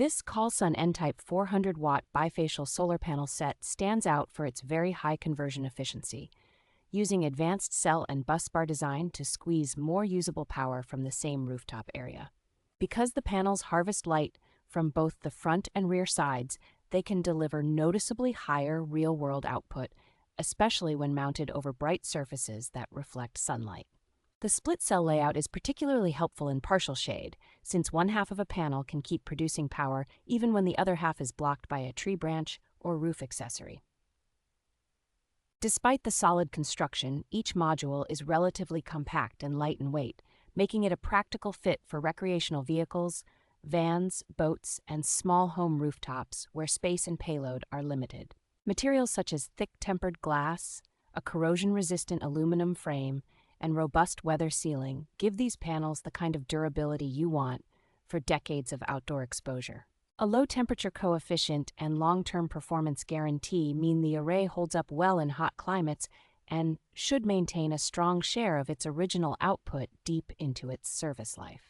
This Callsun N-Type 400W Bifacial solar panel set stands out for its very high conversion efficiency, using advanced cell and busbar design to squeeze more usable power from the same rooftop area. Because the panels harvest light from both the front and rear sides, they can deliver noticeably higher real-world output, especially when mounted over bright surfaces that reflect sunlight. The split cell layout is particularly helpful in partial shade, since one half of a panel can keep producing power even when the other half is blocked by a tree branch or roof accessory. Despite the solid construction, each module is relatively compact and light in weight, making it a practical fit for recreational vehicles, vans, boats, and small home rooftops where space and payload are limited. Materials such as thick tempered glass, a corrosion-resistant aluminum frame, and robust weather sealing give these panels the kind of durability you want for decades of outdoor exposure. A low temperature coefficient and long-term performance guarantee mean the array holds up well in hot climates and should maintain a strong share of its original output deep into its service life.